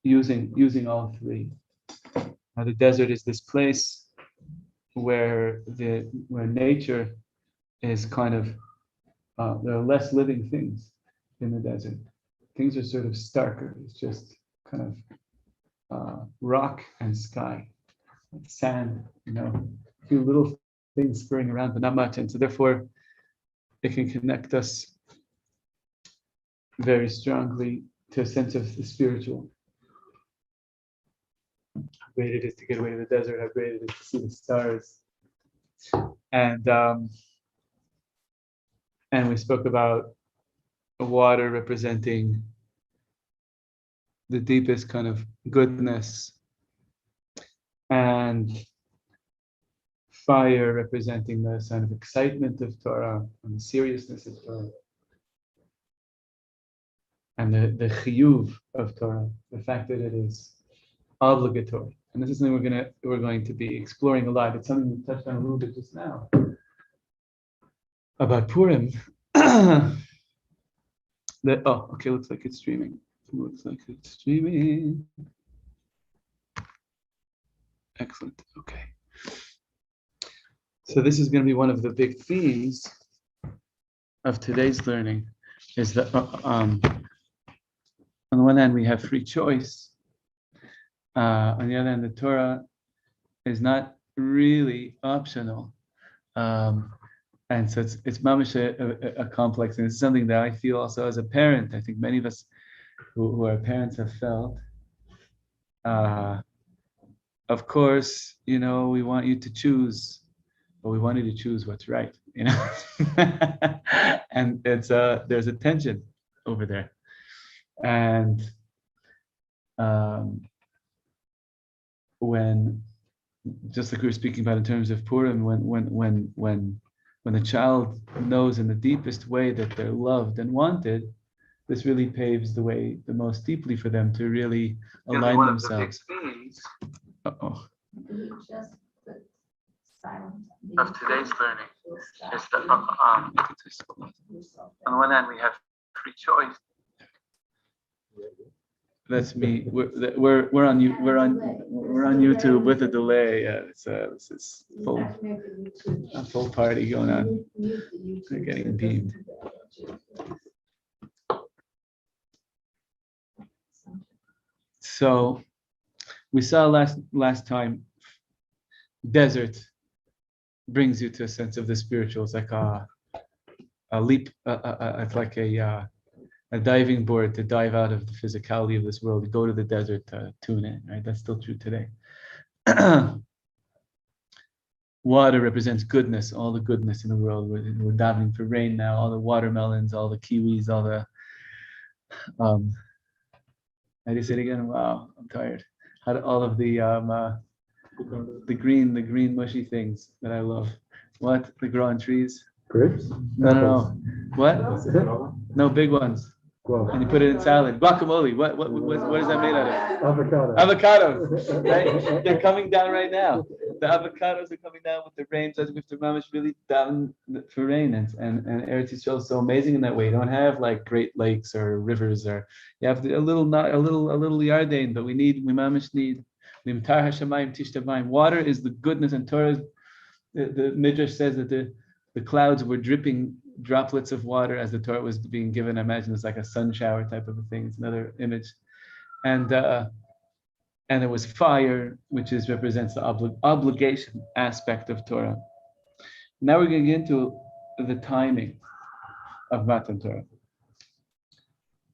using all three. Now, the desert is this place where nature is kind of there are less living things in the desert. Things are sort of starker. It's just kind of rock and sky, sand, a few little things spurring around, but not much. And so therefore, it can connect us very strongly to a sense of the spiritual. How great it is to get away to the desert, how great it is to see the stars. And we spoke about water representing the deepest kind of goodness, and fire representing the kind of excitement of Torah and the seriousness of Torah, and the chiyuv of Torah, the fact that it is obligatory. And this is something we're going to be exploring a lot. It's something we touched on a little bit just now about Purim. Looks like it's streaming. Excellent. Okay. So this is going to be one of the big themes of today's learning, is that on the one hand we have free choice. On the other hand, the Torah is not really optional. And so it's mamish a complex, and it's something that I feel also as a parent. I think many of us who are parents have felt. Of course, we want you to choose, but we want you to choose what's right, and there's a tension over there, and when, just like we were speaking about in terms of Purim, when the child knows in the deepest way that they're loved and wanted, this really paves the way the most deeply for them to really align themselves. Of today's learning is that on the one hand we have free choice. That's me. We're on YouTube with a delay. This is a full party going on. They're getting beamed. So we saw last time, desert brings you to a sense of the spiritual. It's like a leap. It's like a diving board to dive out of the physicality of this world, to go to the desert to tune in, right? That's still true today. Water represents goodness, all the goodness in the world. We're davening for rain now, all the watermelons, all the kiwis, all the, I just say it again, wow, I'm tired. All of the green mushy things that I love. What? The grow on trees? Grapes? No. What? No, big ones. Guava. And you put it in salad. Guacamole. What is that made out of? Avocados. Right? They're coming down right now. The avocados are coming down with the rains. As if the mamish really down for rain, and Eretz Yisrael is so amazing in that way. You don't have like Great Lakes or rivers, or you have a little yardain, but we mamish need. Water is the goodness, and Torah. The Midrash says that the clouds were dripping droplets of water as the Torah was being given. I imagine it's like a sun shower type of a thing. It's another image, and there was fire, which represents the obligation aspect of Torah. Now we're going to get into the timing of Matan Torah.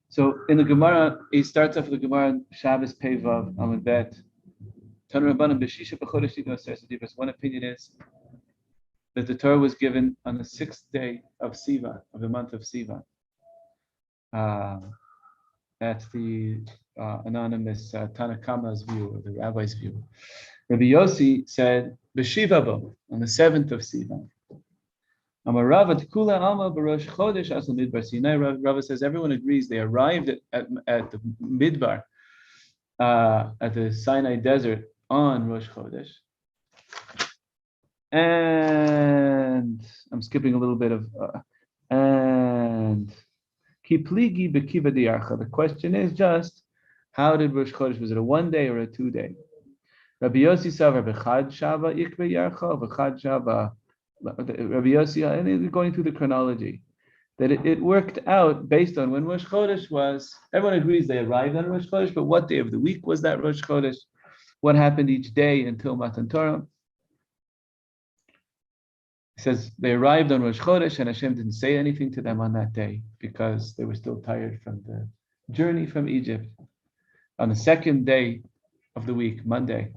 So in the Gemara, he starts off with the Gemara Shabbos Pei Vav Amud Bet. One opinion is that the Torah was given on the 6th day of Sivan, of the month of Sivan. That's the anonymous Tanakama's view, or the rabbi's view. Rabbi Yossi said, B'Shiva Bo, on the 7th of Sivan. Rava says everyone agrees they arrived at the Midbar, at the Sinai desert on Rosh Chodesh. And I'm skipping a little bit of and Kipligi Bekiva Diarcha. The question is just How did Rosh Chodesh? Was it a 1 day or a 2 day? Rabbi Yossi Savar b'chad shava ikve yarcha b'chad shava. Rabbi Yossi, and going through the chronology, that it worked out based on when Rosh Chodesh was. Everyone agrees they arrived on Rosh Chodesh, but what day of the week was that Rosh Chodesh? What happened each day until Matan Torah? It says they arrived on Rosh Chodesh and Hashem didn't say anything to them on that day because they were still tired from the journey from Egypt. On the second day of the week, Monday,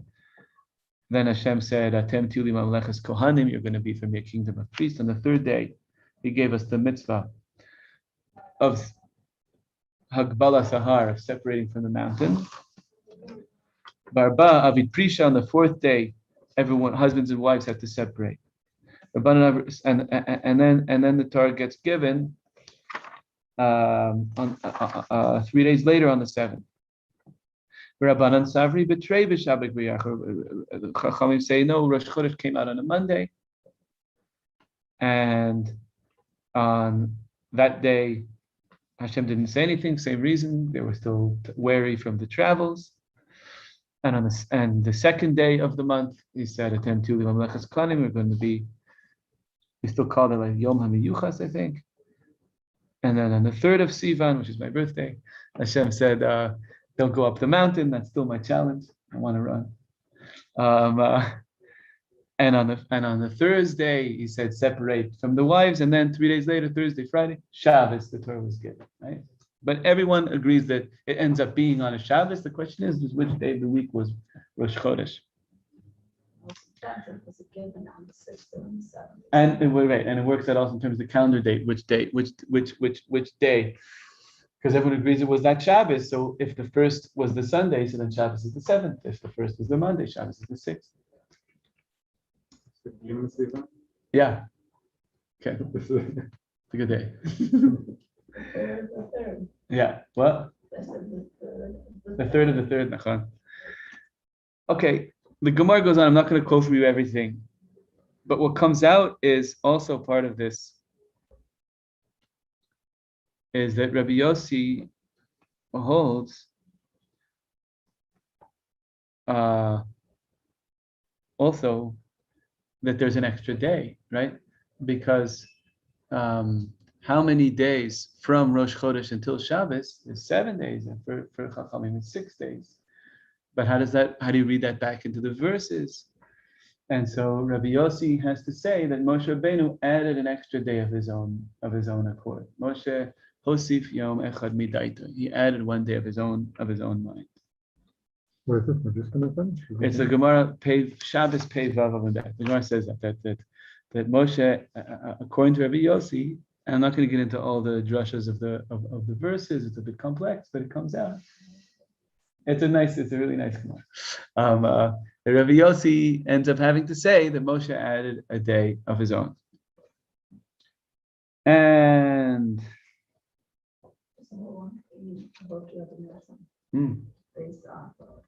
then Hashem said, Atem tili mamleches kohanim, you're going to be from your kingdom of priests. On the third day, He gave us the mitzvah of Hagbala Sahar, of separating from the mountain. Barba Avid Prisha, on the fourth day, everyone, husbands and wives, have to separate. And then the Torah gets given 3 days later on the 7th. Rabbanan Savri betray b'Shabbat b'Yachar. Chachamim say no. Rosh Chodesh came out on a Monday, and on that day, Hashem didn't say anything. Same reason, they were still wary from the travels. And on the second day of the month, He said, "Atem tuli mamlechas kanim." We're going to be. We still call it like Yom HaMiyuchas, I think. And then on the 3rd of Sivan, which is my birthday, Hashem said, "Don't go up the mountain. That's still my challenge. I want to run." And on the Thursday, He said, "Separate from the wives." And then 3 days later, Thursday, Friday, Shabbos, the Torah was given, right? But everyone agrees that it ends up being on a Shabbos. The question is which day of the week was Rosh Chodesh? Was given on the 6th and 7th. And it works out also in terms of the calendar date, which day? Because everyone agrees it was that Shabbos. So if the first was the Sunday, so then Shabbos is the 7th. If the first was the Monday, Shabbos is the 6th. Yeah. Okay. It's a good day. The third. Yeah. What? The third of the third. Nachon. Okay. The Gemara goes on. I'm not going to quote for you everything, but what comes out is also part of this is that Rabbi Yossi holds also that there's an extra day, right? Because how many days from Rosh Chodesh until Shabbos is 7 days, and for Chachamim it's 6 days. But how do you read that back into the verses? And so Rabbi Yossi has to say that Moshe Rabbeinu added an extra day of his own accord. Moshe Hosif Yom Echad Midaita. He added 1 day of his own mind. Where is this? We're just going to finish. It's the Gemara Shabbos Pei Vav Amendah. The Gemara says that Moshe, according to Rabbi Yossi, and I'm not going to get into all the drushas of the verses. It's a bit complex, but it comes out. It's a really nice Gemara. Rabbi Yossi ends up having to say that Moshe added a day of his own. And Based off of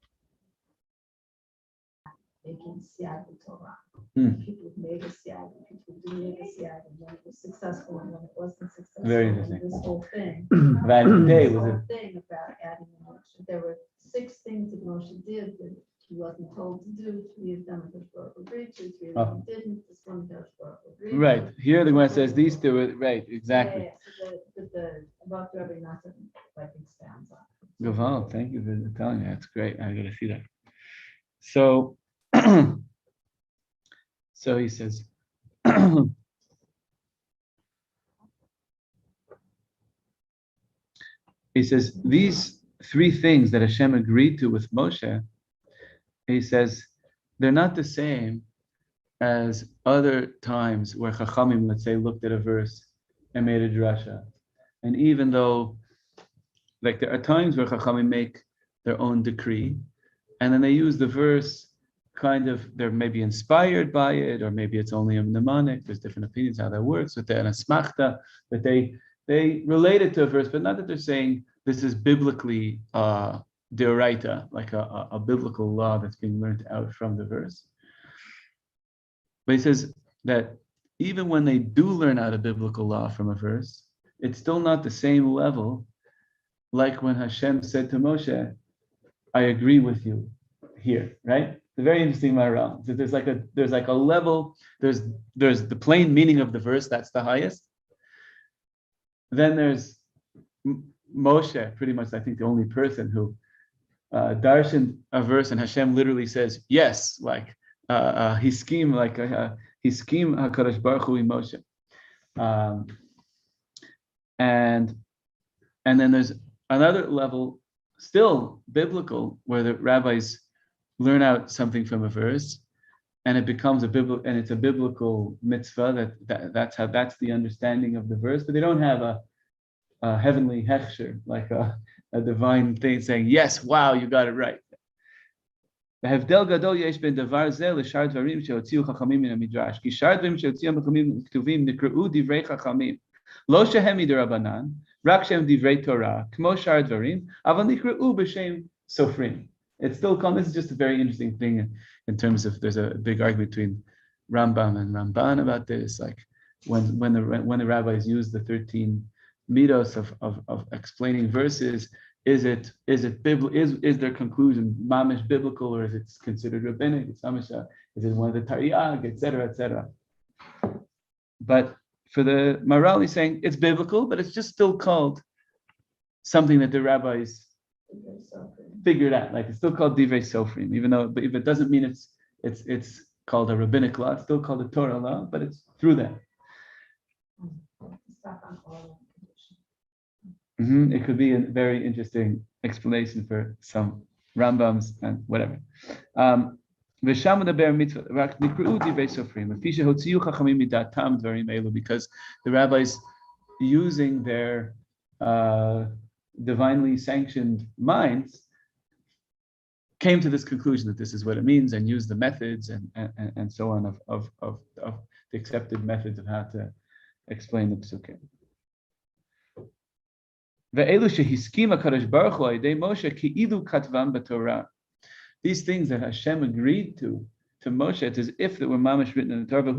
making siyag the Torah. People made a siyag, people didn't make a siyag, and when it was successful and when it wasn't successful. Very interesting. This whole thing. That day This was whole it. thing about adding Moshe. There were 6 things that Moshe did that he wasn't told to do. 3 of them Baruch agreed to, 3 of them didn't. This one Baruch agreed Right. to. Here the Gemara says these two were right, exactly. Yeah, so the about Rabbi Nathan like expands on it. Gaval, thank you for telling me. That's great. I gotta see that. So so he says these 3 things that Hashem agreed to with Moshe, he says they're not the same as other times where Chachamim, let's say, looked at a verse and made a drasha. And even though, like, there are times where Chachamim make their own decree, and then they use the verse kind of, they're maybe inspired by it, or maybe it's only a mnemonic. There's different opinions how that works with the asmachta, but they relate it to a verse, but not that they're saying this is biblically deoraita, like a biblical law that's being learned out from the verse. But he says that even when they do learn out a biblical law from a verse, it's still not the same level like when Hashem said to Moshe, I agree with you here, right? It's very interesting Maharal. So there's like a level, there's the plain meaning of the verse, that's the highest. Then there's Moshe, pretty much I think the only person who darshaned a verse and Hashem literally says yes, like he schemed HaKadosh Baruch Hu in Moshe. And then there's another level, still biblical, where the rabbis learn out something from a verse, and it becomes it's a biblical mitzvah. That's the understanding of the verse, but they don't have a heavenly hechsher, like a divine thing saying, yes, wow, you got it right. ההבדל גדול יש בין דבר זה לשאר דברים שהוציאו חכמים מן המדרש. כי שאר דברים שהוציאו חכמים כתובים נקראו דברי חכמים. לא שהם מדרבנן, רק שהם דברי תורה, כמו שאר דברים, אבל נקראו בשם סופרים. It's still called, this is just a very interesting thing in terms of, there's a big argument between Rambam and Ramban about this, like when the rabbis use the 13 midos of explaining verses, is their conclusion mamish biblical, or is it considered rabbinic? Is it one of the Tariag, etc., etc. But for the Maharal, he's saying it's biblical, but it's just still called something that the rabbis figured out. Like it's still called divrei sofrim, even though, but if it doesn't mean it's called a rabbinic law, it's still called a Torah law, but it's through that. It could be a very interesting explanation for some Rambams and whatever. Because the rabbis, using their divinely sanctioned minds, came to this conclusion that this is what it means, and used the methods and so on of the accepted methods of how to explain the psukim. These things that Hashem agreed to Moshe, it's as if they were mamash written in the Torah.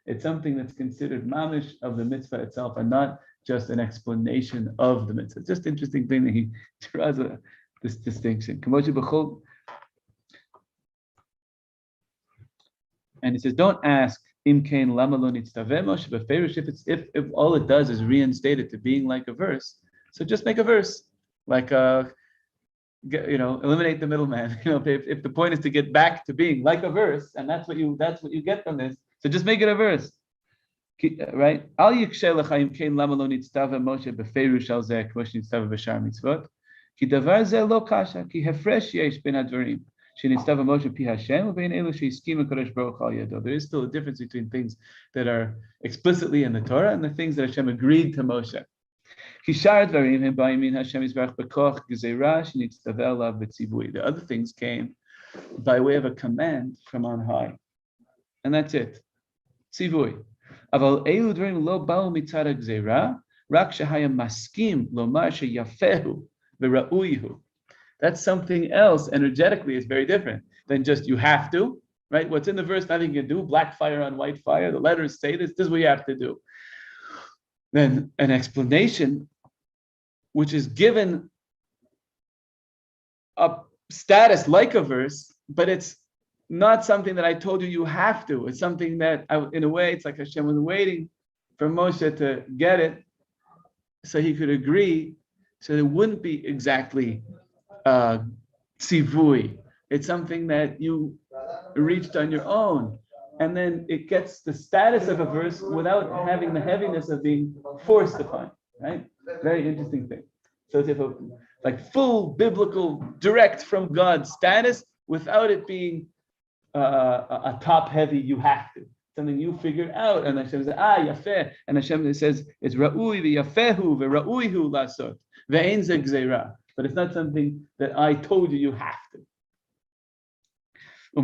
It's something that's considered mamish of the mitzvah itself, and not just an explanation of the mitzvah. It's just an interesting thing that he draws this distinction. And he says, don't ask Imkain lama lo nitztaveh Moshe beferish, if all it does is reinstate it to being like a verse, so just make a verse, like eliminate the middleman. If the point is to get back to being like a verse, and that's what you get from this, so just make it a verse, right? Al yikshe lecha imkain lama lo nitztaveh Moshe beferish al zeh k'mo shenitztaveh b'shar mitzvot, ki davar zeh lo kasha, ki hefresh yesh ben hadvarim. There is still a difference between things that are explicitly in the Torah and the things that Hashem agreed to Moshe. The other things came by way of a command from on high. And that's it. Tzivui. That's something else. Energetically, it's very different than just you have to, right? What's in the verse, nothing you can do. Black fire on white fire. The letters say this. This is what you have to do. Then an explanation, which is given a status like a verse, but it's not something that I told you have to. It's something that, in a way, it's like Hashem was waiting for Moshe to get it, so he could agree, so it wouldn't be exactly tzivui. It's something that you reached on your own, and then it gets the status of a verse without having the heaviness of being forced upon, right? Very interesting thing. So it's like full biblical, direct from God status without it being a top heavy, you have to. Something you figured out, and Hashem says, yafeh, and Hashem says, it's ra'ui v'yafehu v'ra'uihu lasot ve'ein ze gzeira. But it's not something that I told you have to. Now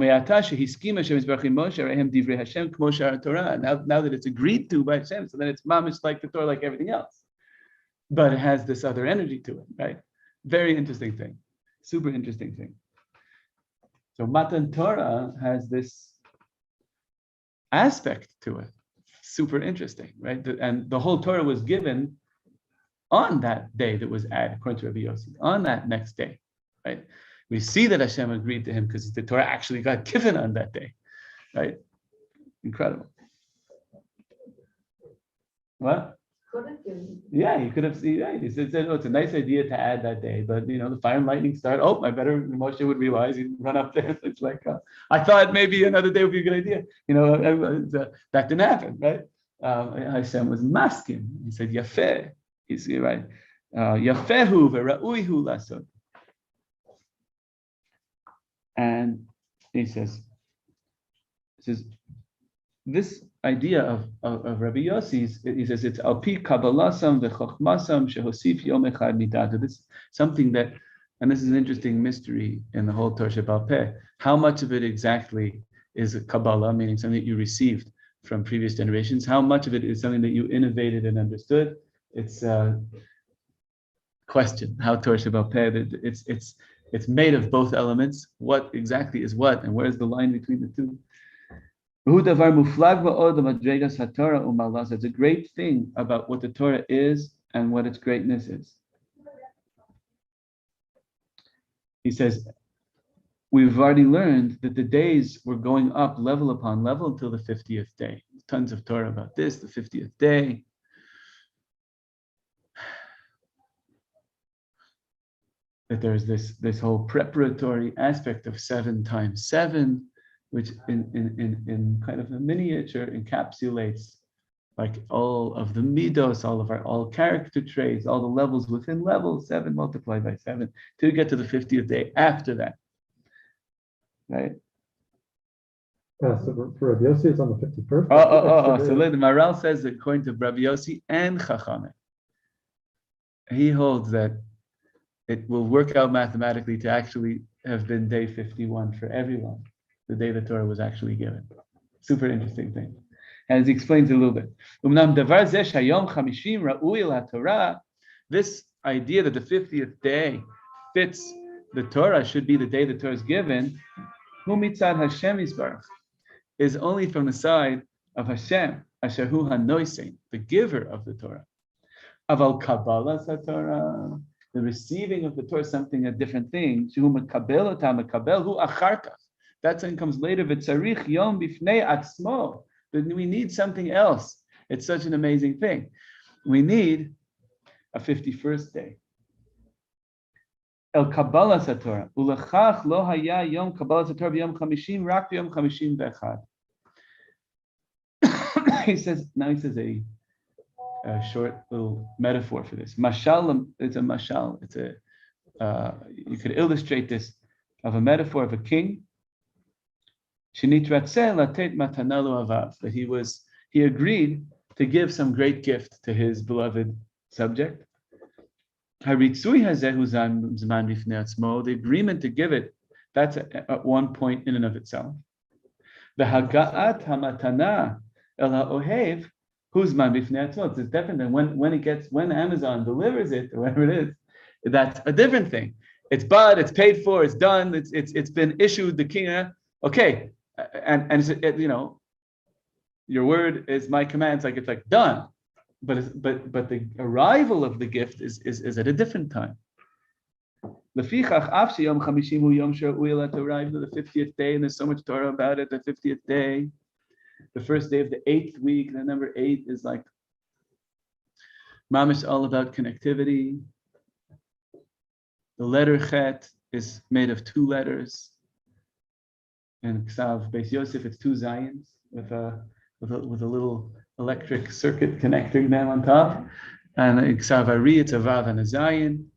that it's agreed to by Hashem, so then it's mamish like the Torah, like everything else. But it has this other energy to it, right? Very interesting thing. Super interesting thing. So Matan Torah has this aspect to it. Super interesting, right? And the whole Torah was given on that day that was added, according to Rabbi Yossi, on that next day, right? We see that Hashem agreed to him because the Torah actually got given on that day, right? Incredible. What? Could have given. Yeah, he could have seen. Yeah, he said, "Oh, it's a nice idea to add that day, but the fire and lightning start. Oh, Moshe would realize he'd run up there. It's like I thought maybe another day would be a good idea. That didn't happen, right? Hashem was masking. He said, "Yafeh." He's right. Yafehu vera'uihu lasod. And he says, this idea of Rabbi Yossi's, he says it's alpi kabbalasam v'chochmasam shehosif yom echad midata. This is something that, and this is an interesting mystery in the whole Torah Sheba'al Peh. How much of it exactly is a Kabbalah, meaning something that you received from previous generations? How much of it is something that you innovated and understood? It's a question. How Torah Sheba'al Peh? It's made of both elements. What exactly is what, and where's the line between the two? It's a great thing about what the Torah is and what its greatness is. He says, we've already learned that the days were going up level upon level until the 50th day. Tons of Torah about this, the 50th day. That there's this whole preparatory aspect of 7 times 7, which in kind of a miniature encapsulates like all of the midos, all character traits, all the levels within level 7 multiplied by 7 to get to the 50th day after that. Right? Yeah, so for Rabbi Yossi, it's on the 51st. So the Maharal says that according to Rabbi Yossi and Chachamim, he holds that it will work out mathematically to actually have been day 51 for everyone, the day the Torah was actually given. Super interesting thing. As he explains a little bit. This idea that the 50th day fits the Torah, should be the day the Torah is given, is only from the side of Hashem, Asher Hu HaNoisei, the giver of the Torah. Aval Kabbalah Torah, the receiving of the Torah is something, a different thing. That thing comes later. V'tzarich yom bifnei atzmo. That we need something else. It's such an amazing thing. We need a 51st day. El Kabbalah Satorah. Ulechach lo haya yom Kabbalah Satorah b'yom chamishim rak b'yom chamishim v'echad. He says a short little metaphor for this. Mashal, it's a mashal. It's you could illustrate this of a metaphor of a king. That he agreed to give some great gift to his beloved subject. The agreement to give it, that's at one point in and of itself. The haga'at hamatana el ha'ohev huzman bifnei atzmo. It's different than when Amazon delivers it or whatever it is. That's a different thing. It's bought, it's paid for, it's done, it's been issued. The king, okay, and your word is my command. It's like done. But the arrival of the gift is at a different time. Lefichach afshi yom chamishim hu yom she'u'il to arrive to the 50th day, and there's so much Torah about it. The 50th day, the first day of the 8th week. The number 8 is like mamish, all about connectivity. The letter Chet is made of 2 letters, and Ksav Beis Yosef, it's 2 Zions with a little electric circuit connecting them on top. And Ksav Ari, it's a Vav and a Zion,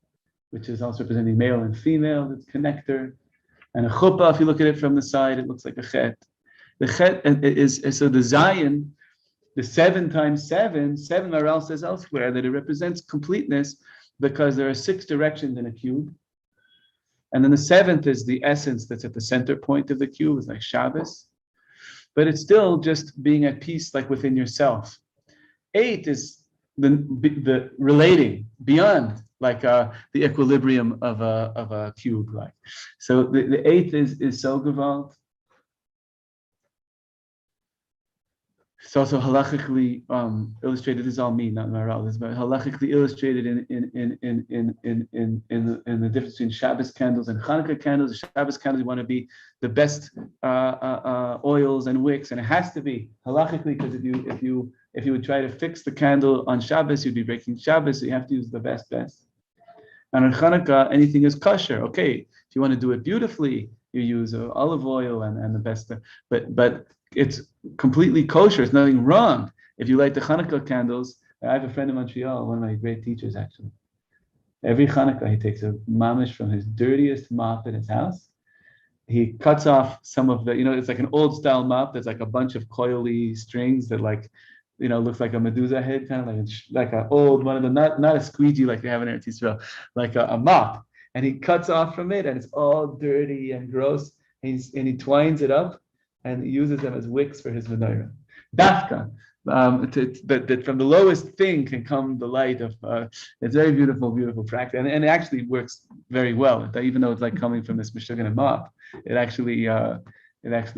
which is also representing male and female, it's connector. And a Chuppah, if you look at it from the side, it looks like a Chet. The Chet is so the Zion, the 7 times 7, Maharal says elsewhere that it represents completeness because there are 6 directions in a cube. And then the 7th is the essence that's at the center point of the cube, it's like Shabbos. But it's still just being at peace, like within yourself. 8 is the relating beyond, like the equilibrium of a cube. Like so, the 8th is so gewalt. It's also halachically illustrated. This is all me, not Maharal. This is halachically illustrated in the difference between Shabbos candles and Hanukkah candles. The Shabbos candles, you want to be the best oils and wicks, and it has to be halachically, because if you would try to fix the candle on Shabbos, you'd be breaking Shabbos. So you have to use the best. And on Hanukkah, anything is kosher. Okay, if you want to do it beautifully, you use olive oil and the best. But it's completely kosher. There's nothing wrong if you light the Hanukkah candles. I have a friend in Montreal, one of my great teachers actually. Every Hanukkah, he takes a mamish from his dirtiest mop in his house. He cuts off some of the, it's like an old style mop. There's like a bunch of coily strings that looks like a Medusa head, kind of like an old one of the, not a squeegee like they have in Eretz Yisrael, like a mop. And he cuts off from it, and it's all dirty and gross. And he twines it up and uses them as wicks for his menorah. Dafka, that from the lowest thing can come the light of. It's very beautiful, beautiful practice, and it actually works very well. Even though it's like coming from this Meshuggah mop, it actually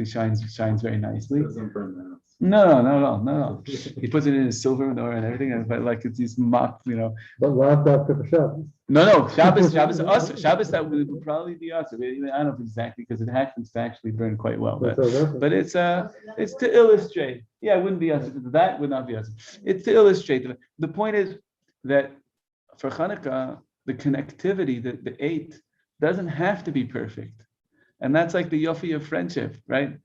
shines very nicely. No. He puts it in his silver menorah and everything, but like it's these mop, But lav dafka for Shabbos. No, Shabbos, Shabbos that would probably be us. I don't know exactly, because it happens to actually burn quite well, but it's to illustrate. Yeah, it wouldn't be us. That would not be us. It's to illustrate. The point is that for Hanukkah, the connectivity, the eight, doesn't have to be perfect. And that's like the yofi of friendship, right?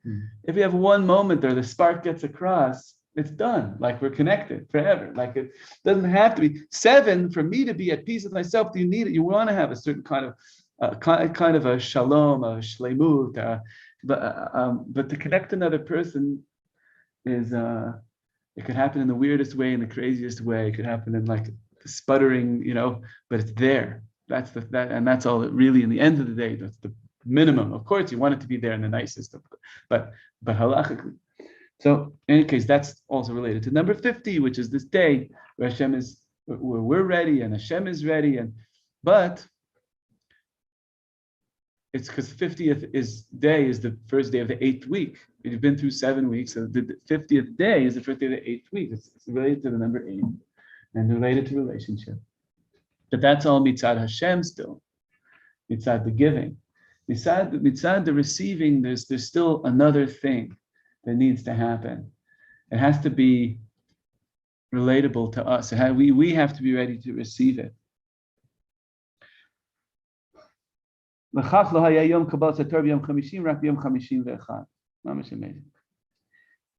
If you have one moment there, the spark gets across, it's done. Like we're connected forever. Like it doesn't have to be 7 for me to be at peace with myself. Do you need it? You want to have a certain kind of a shalom, a shleimut. But to connect another person is it could happen in the weirdest way, in the craziest way. It could happen in like sputtering, but it's there. And that's all. Really, in the end of the day, that's the minimum. Of course, you want it to be there in the nicest, but halachically. So, in any case, that's also related to number 50, which is this day where where we're ready and Hashem is ready, but it's because 50th day is the first day of the 8th week. You've been through 7 weeks, so the 50th day is the first day of the 8th week. It's related to the number 8 and related to relationship. But that's all mitzad Hashem still, mitzad the giving. Mitzad the receiving, there's still another thing that needs to happen. It has to be relatable to us. We have to be ready to receive it.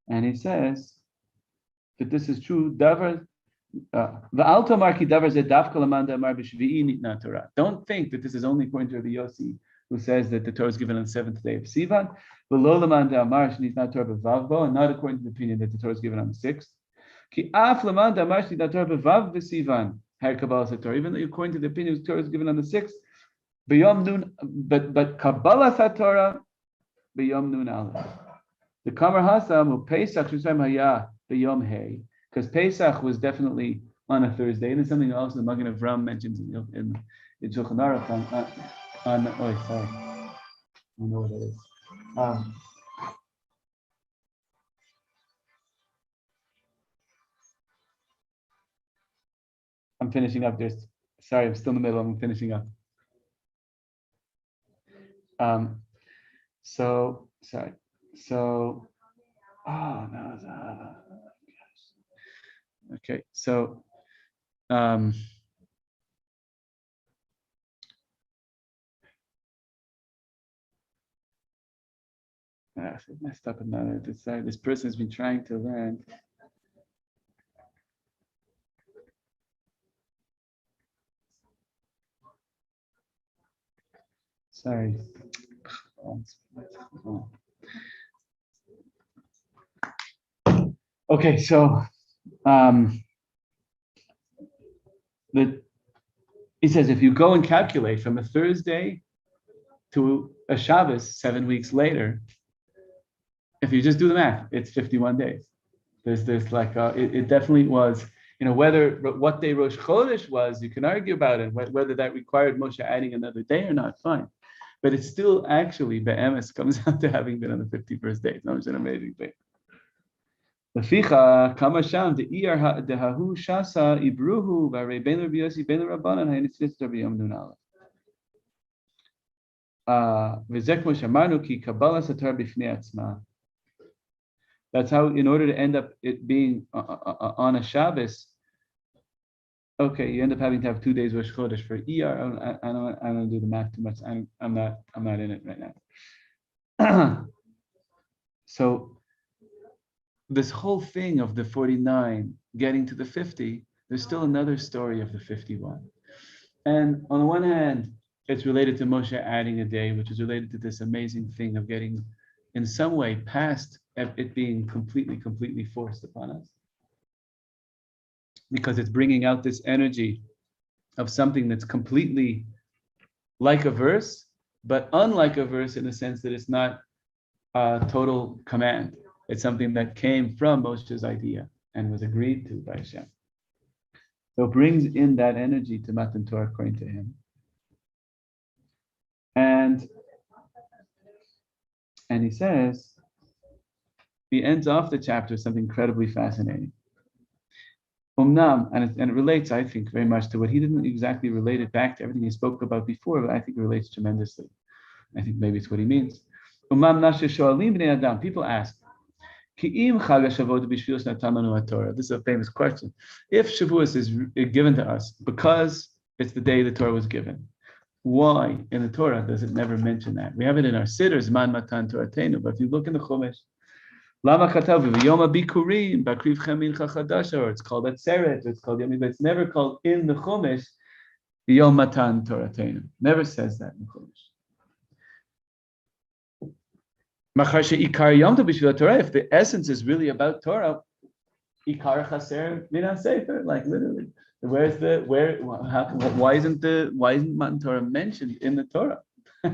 And he says that this is true. Don't think that this is only according to Rabbi Yossi, who says that the Torah is given on the 7th day of Sivan, and not according to the opinion that the Torah is given on the 6th. Even though according to the opinion the Torah is given on the 6th, but Kabbalah Torah b'yom nun aleph. The Kamar Hasam who Pesach Shusayim Haya b'yom hey, because Pesach was definitely on a Thursday, and there's something else the Magen Avram mentions in Shulchan Aruch sorry, I don't know what it is. I'm finishing up. Sorry, I'm still in the middle. I'm finishing up. Sorry. Oh no. Okay, so I messed up another. This person has been trying to learn. Sorry. Okay, so he says if you go and calculate from a Thursday to a Shabbos 7 weeks later, if you just do the math, it's 51 days. There's like it definitely was, what day Rosh Chodesh was, you can argue about it, whether that required Moshe adding another day or not, fine. But it still actually, be'emes, comes out to having been on the 51st day. It's not just an amazing thing. Leficha kama sham de'iyar dehahu shasa ibruhu v'arei ben Rabbi Yossi ben Rabbanan ha'initzvitz Rabbi Yom Nun Aleph. V'zek mo shamarnu ki kabbalah satar b'fnei atzma. That's how, in order to end up it being on a Shabbos, okay, you end up having to have 2 days Rosh Chodesh for ER. I don't do the math too much. I'm not in it right now. So this whole thing of the 49 getting to the 50, there's still another story of the 51. And on the one hand, it's related to Moshe adding a day, which is related to this amazing thing of getting in some way past it being completely forced upon us. Because it's bringing out this energy of something that's completely like a verse, but unlike a verse in the sense that it's not a total command. It's something that came from Moshe's idea and was agreed to by Hashem. So it brings in that energy to Matan Torah according to him. And he says, he ends off the chapter with something incredibly fascinating. Umnam, and it relates, I think, very much to what he didn't exactly relate it back to everything he spoke about before, but I think it relates tremendously. I think maybe it's what he means. Umam nashe shoalim bnei adam. People ask, Ki'im Chag HaShavuot b'shvius natamanu haTorah. This is a famous question. If Shavuos is given to us because it's the day the Torah was given, why in the Torah does it never mention that? We have it in our Sidders, Man Matan Toratenu, but if you look in the Chumash, Lama Chatav v'Yom HaBikurim Bakriv Chamin Chachadasha, or it's called Atzeret, it's called Yom, but it's never called in the Chumash Yom Matan Toratenu. Never says that in the Chumash. If the essence is really about Torah, Ikar Chaser Minan Sefer, like literally, why isn't Matan Torah mentioned in the Torah? The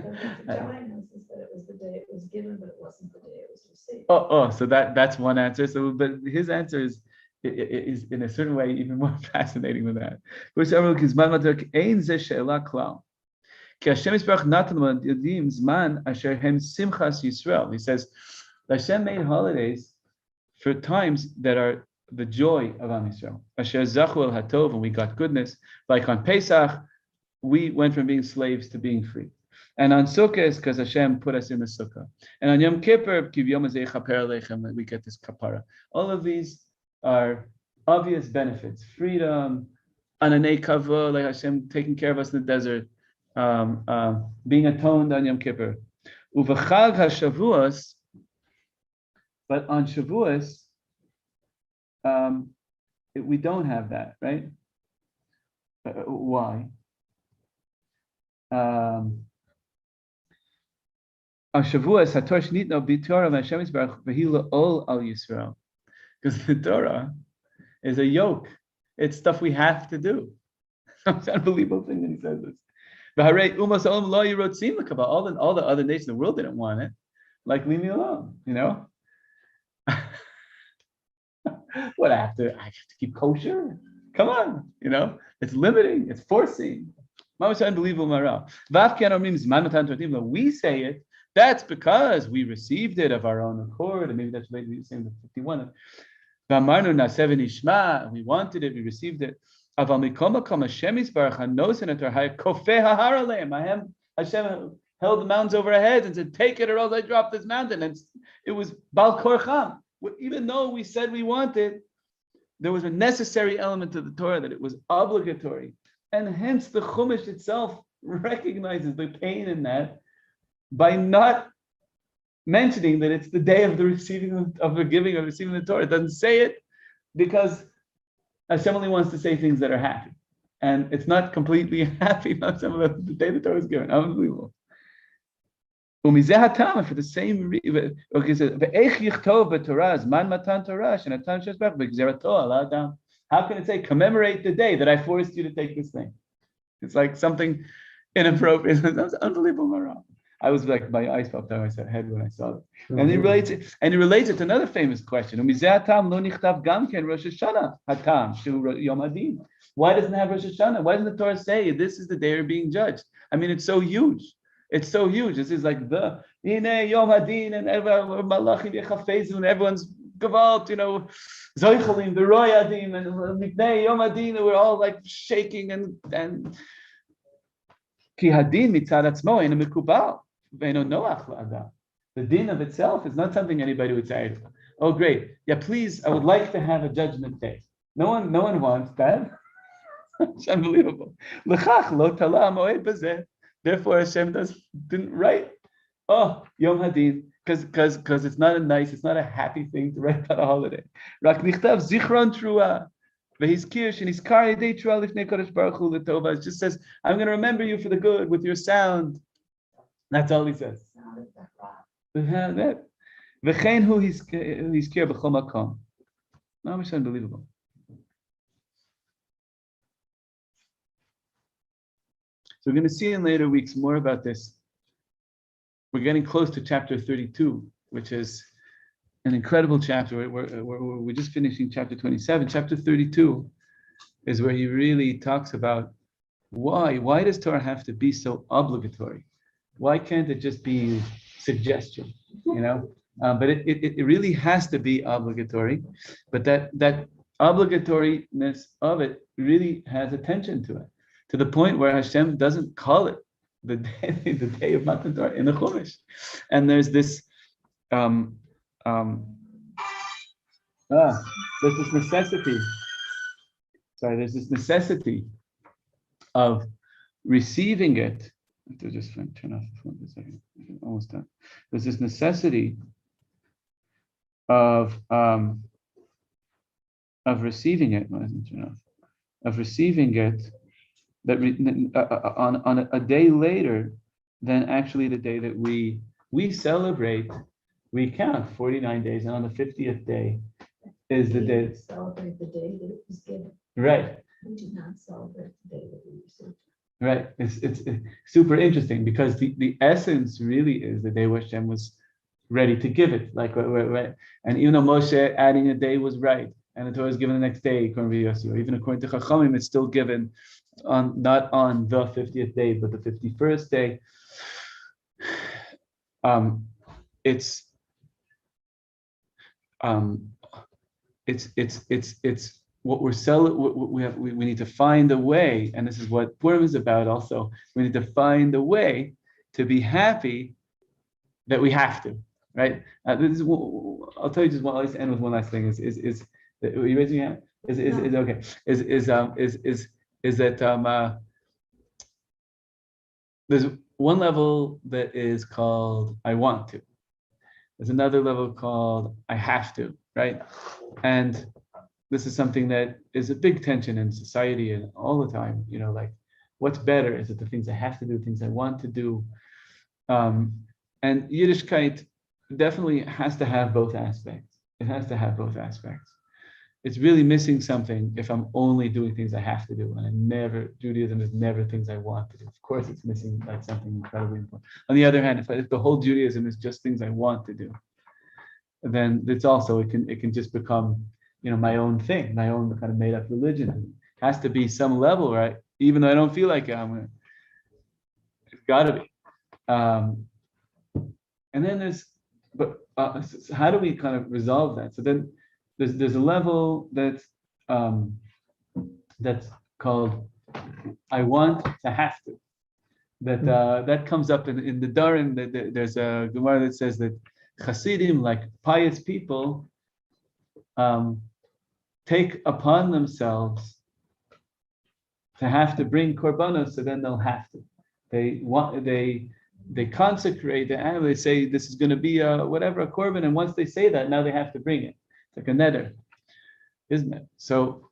Giants is that it was the day it was given, but it wasn't the day it was received. So that's one answer. So, but his answer is in a certain way even more fascinating than that. He says, Hashem made holidays for times that are the joy of Am Yisrael. Asher zachu el hatov, and we got goodness. Like on Pesach, we went from being slaves to being free. And on Sukkot, because Hashem put us in the Sukkah. And on Yom Kippur, we get this kapara. All of these are obvious benefits. Freedom, ananei kavod, like Hashem taking care of us in the desert. Being atoned on Yom Kippur. Uvachag HaShavuos, but on Shavuos, we don't have that, right? Why? On Shavuos, HaTorah Shnitno B'Torah V'Hashem Yisbarach V'Hi L'Ol Al Yisrael, because the Torah is a yoke. It's stuff we have to do. It's an unbelievable thing that he says this. All the other nations in the world didn't want it. Like, leave me alone, you know? What, I have to keep kosher? Come on, you know? It's limiting, it's forcing. Unbelievable Maharal. We say it, that's because we received it of our own accord, and maybe that's maybe the same with 51. We wanted it, we received it. Hashem held the mountains over our heads and said, take it or else I drop this mountain. And it was Bal Korcham. Even though we said we wanted, there was a necessary element to the Torah that it was obligatory. And hence the Chumash itself recognizes the pain in that by not mentioning that it's the day of the receiving of the giving or receiving the Torah. It doesn't say it because Hashem only wants to say things that are happy. And it's not completely happy about some of the day the Torah is given. Unbelievable. For the same reason, how can it say commemorate the day that I forced you to take this thing? It's like something inappropriate. That's unbelievable, Maharal. I was like, my eyes popped out of my head when I saw it. And he relates it to another famous question. Why doesn't it have Rosh Hashanah? Why doesn't the Torah say this is the day you're being judged? I mean, it's so huge. It's so huge. This is like the Yom Hadin and everyone's Gewalt, Zoichelim, the Royadim, and Mipnei Yom Adin, we're all like shaking and Ki Hadin mitzad atzmo in a mikubal, ve'eno noach la'adam. The din of itself is not something anybody would say, oh great, yeah, please, I would like to have a judgment day. No one wants that. It's unbelievable. L'chach lo tala moed bazeh. Therefore, Hashem didn't write, oh, Yom Hadin, because it's not it's not a happy thing to write about a holiday. Rak nichtav zichron truah, ve'his kirsh and his kari day truah lifnei kodesh baruch hu l'tova. It just says, I'm going to remember you for the good with your sound. That's all he says. V'chein hu his kir b'chol makom. No, it's unbelievable. So we're going to see in later weeks more about this. We're getting close to chapter 32, which is an incredible chapter. We're just finishing chapter 27. Chapter 32 is where he really talks about why does Torah have to be so obligatory? Why can't it just be suggestion? But it really has to be obligatory. But that obligatoriness of it really has attention to it, to the point where Hashem doesn't call it the day of Matan Torah in the Chumash. And there's this necessity. Sorry, there's this necessity of receiving it. I have to just turn off the phone for a second. Almost done. There's this necessity of receiving it. Of receiving it. That on a day later than actually the day that we celebrate, we count 49 days, and on the 50th day is the day. Celebrate the day that it was given. Right. We do not celebrate the day that we received. Right. It's super interesting because the essence really is the day where Hashem was ready to give it. And even though Moshe adding a day was right, and the Torah is given the next day, according to Yossi, or even according to Chachamim, it's still given not on the 50th day, but the 51st day. It's what we're selling. We need to find a way, and this is what Purim is about. Also, we need to find a way to be happy that we have to. Right? This is. I'll tell you just one. Let's end with one last thing. Are you raising your hand? Is okay? Is that there's one level that is called I want to. There's another level called I have to, right? And this is something that is a big tension in society and all the time, like what's better? Is it the things I have to do, things I want to do? And Yiddishkeit definitely has to have both aspects. It has to have both aspects. It's really missing something if I'm only doing things I have to do, and Judaism is never things I want to do. Of course, it's missing like something incredibly important. On the other hand, if the whole Judaism is just things I want to do, then it can just become, my own thing, my own kind of made up religion. It has to be some level, right? Even though I don't feel like it's got to be. And then how do we kind of resolve that? So then. There's a level that's called I want to have to. That comes up in the Darim. There's a Gemara that says that Hasidim, like pious people, take upon themselves to have to bring korbanos, so then they'll have to. They consecrate the animal. They say this is going to be a korban, and once they say that, now they have to bring it. Like a neder, isn't it? So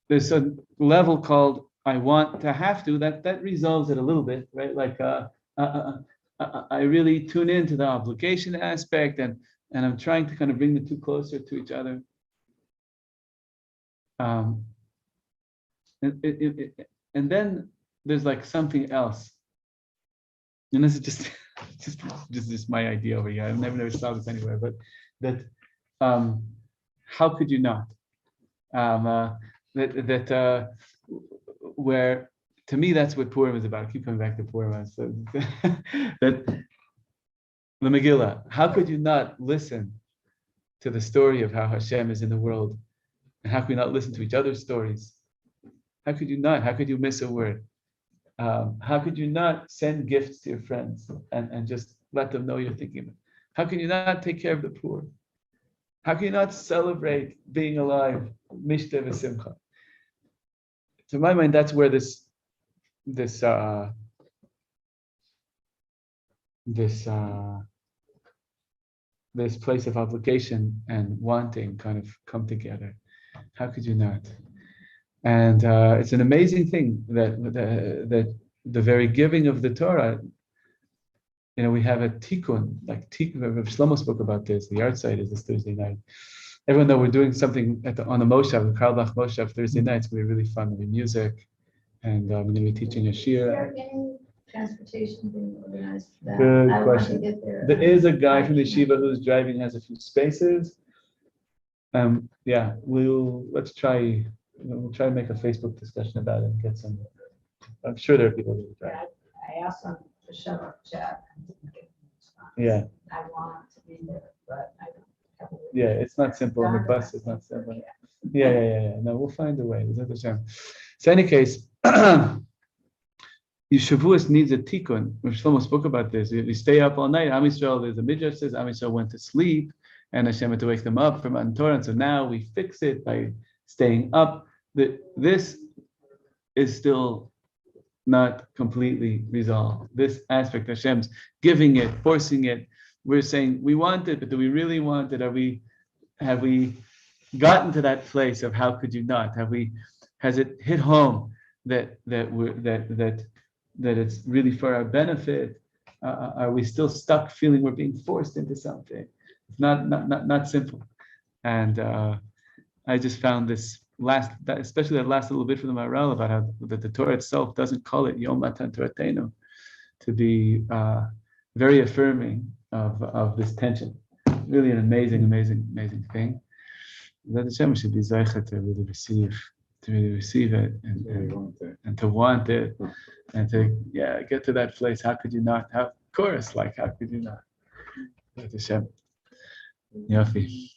there's a level called I want to have to that resolves it a little bit, right? Like I really tune into the obligation aspect, and I'm trying to kind of bring the two closer to each other. And then there's like something else, and this is just my idea over here. I've never saw this anywhere, but that. How could you not? Where to me that's what Purim is about. I keep coming back to Purim. So that the Megillah. How could you not listen to the story of how Hashem is in the world. And how can we not listen to each other's stories? How could you not? How could you miss a word? How could you not send gifts to your friends and just let them know you're thinking of it? How can you not take care of the poor? How can you not celebrate being alive? Mishte v'simcha. To my mind, that's where this place of obligation and wanting kind of come together. How could you not? And it's an amazing thing that the very giving of the Torah, we have a tikkun, like Reb Shlomo spoke about this. The art site is this Thursday night. Everyone know we're doing something on the Moshav, the Carlebach Moshav Thursday night. It's going to be really fun. There'll be music, and I'm going to be teaching a Is shir. there any transportation being organized for that? Good I want question. to get there. There is a guy from the yeshiva who's driving, has a few spaces. Yeah, let's try. We'll try to make a Facebook discussion about it and get some. I'm sure there are people who will drive. I asked them to shut up chat. Yeah. I want to be there, but I don't have a way. Yeah, it's not simple. On the bus is not simple. Yeah. No, we'll find a way. So, in any case, Yeshavuos needs a tikkun. Reb Shlomo spoke about this. We stay up all night. Am Yisrael, there's a midrash says Am Yisrael went to sleep, and Hashem had to wake them up from Matan Torah. And so now we fix it by staying up. This is still not completely resolved. This aspect, Hashem's giving it, forcing it. We're saying we want it, but do we really want it? Have we gotten to that place of how could you not? Has it hit home that it's really for our benefit? Are we still stuck feeling we're being forced into something? It's not simple. And I just found this especially that last little bit from the Maharal about how that the Torah itself doesn't call it Yom Matan Toratenu, to be very affirming of this tension. Really an amazing thing. That Hashem should be zeicha to really receive it and to want it and to get to that place. How could you not? Of course, how could you not? That Hashem. Yafi.